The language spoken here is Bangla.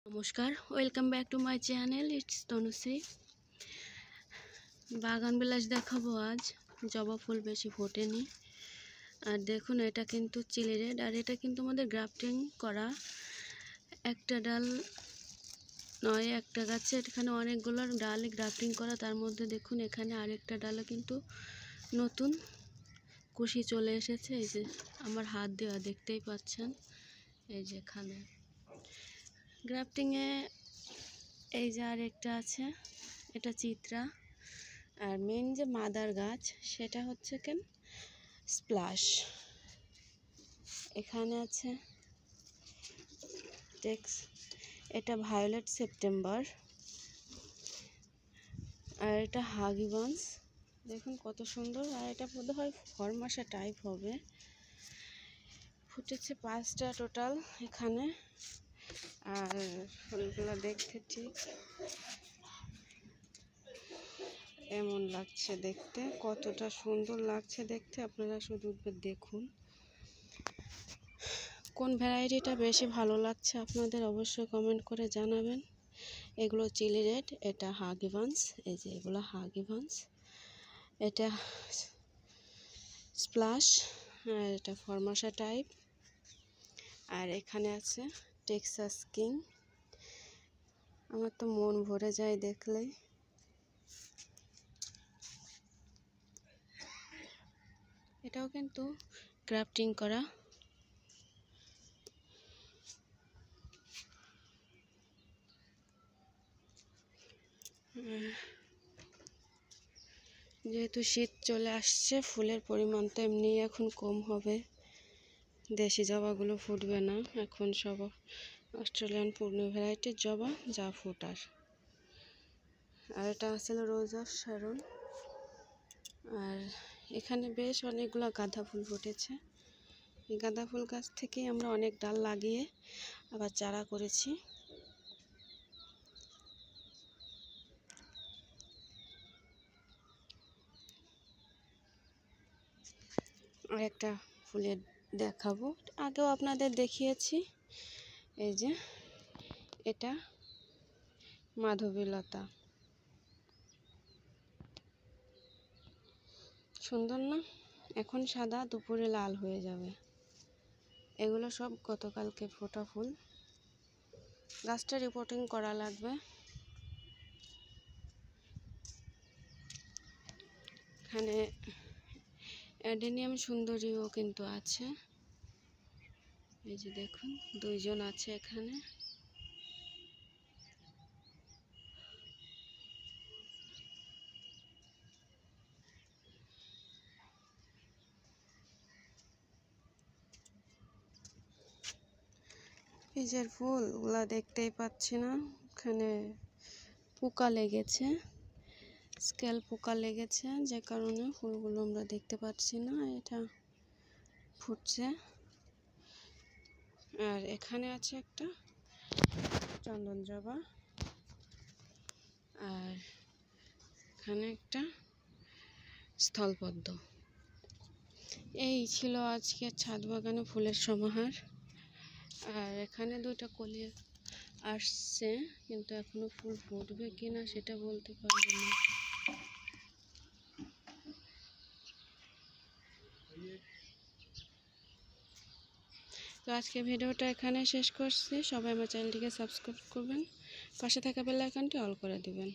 নমস্কার, welcome back to my channel. It's Tanushree. বাগান বিলাস দেখাবো আজ। জবা ফুল বেশি ফোটেনি। আর দেখুন, এটা কিন্তু চিলি রেড, আর এটা কিন্তু আমাদের গ্রাফটিং করা। একটা ডাল নয়, একটা গাছে এখানে অনেকগুলো ডাল গ্রাফটিং করা। তার মধ্যে দেখুন এখানে আরেকটা ডালে কিন্তু নতুন কুশি চলে এসেছে। এই যে আমার হাত দেওয়া, দেখতেই পাচ্ছেন। এই যে এখানে গ্রাফটিংয়ে এই যে আরেকটা আছে, এটা চিত্রা। আর মেন যে মাদার গাছ সেটা হচ্ছে কেন স্প্লাশ। এখানে আছে টেক্স, এটা ভায়োলেট সেপ্টেম্বর। আর এটা হাগিবান্স, দেখুন কত সুন্দর। আর এটা বোধ হয় ফরমাসা টাইপ হবে। ফুটেছে 5টা টোটাল এখানে। আর ফুলগুলো দেখতে ঠিক এমন লাগছে দেখতে, কতটা সুন্দর লাগছে দেখতে, আপনারা শুধু দেখুন। কোন ভ্যারাইটিটা বেশি ভালো লাগছে আপনাদের অবশ্যই কমেন্ট করে জানাবেন। এগুলো চিলি রেড, এটা হাগিবান্স। এই যে এগুলো হাগিবান্স, এটা স্প্লাশ, আর এটা ফরমাসা টাইপ। আর এখানে আছে টেক্সাস কিং। আমার তো মন ভরে যায় দেখলেই। এটাও কিন্তু গ্রাফটিং করা। যেহেতু শীত চলে আসছে, ফুলের পরিমাণ তো এমনি এখন কম হবে। দেশি জবাগুলো ফুটবে না এখন, সব অস্ট্রেলিয়ান পূর্ণ ভ্যারাইটির জবা যা ফুটার। আর এটা আসলে রোজ অফ শারন। আর এখানে বেশ অনেকগুলো গাঁদা ফুল ফুটেছে। এই গাঁদা ফুল গাছ থেকেই আমরা অনেক ডাল লাগিয়ে আবার চারা করেছি। আর একটা ফুলের দেখাবো, আগেও আপনাদের দেখিয়েছি। এই যে এটা মাধবীলতা, সুন্দর না? এখন সাদা, দুপুরে লাল হয়ে যাবে। এগুলো সব গতকালকে ফোটা ফুল। গাছটা রিপোর্টিং করা লাগবে। এখানে অ্যাডেনিয়াম সুন্দরীও কিন্তু আছে। এই যে দেখুন, দুইজন আছে এখানে। পিজের ফুলগুলা দেখতেই পাচ্ছি না, এখানে পোকা লেগেছে, স্কেল পোকা লেগেছে, যে কারণে ফুলগুলো আমরা দেখতে পাচ্ছি না। এটা ফুটছে। আর এখানে আছে একটা চন্দন জবা, আর এখানে একটা স্থলপদ্ম। এই ছিল আজকে ছাদ বাগানে ফুলের সমাহার। আর এখানে দুইটা কলি আসছে, কিন্তু এখনো ফুল ফুটবে কিনা সেটা বলতে পারবো না। তো আজকে ভিডিওটা এখানে শেষ করছি। সবাই আমার চ্যানেলটিকে সাবস্ক্রাইব করবেন, পাশে থাকা বেল আইকনটি অল করে দিবেন।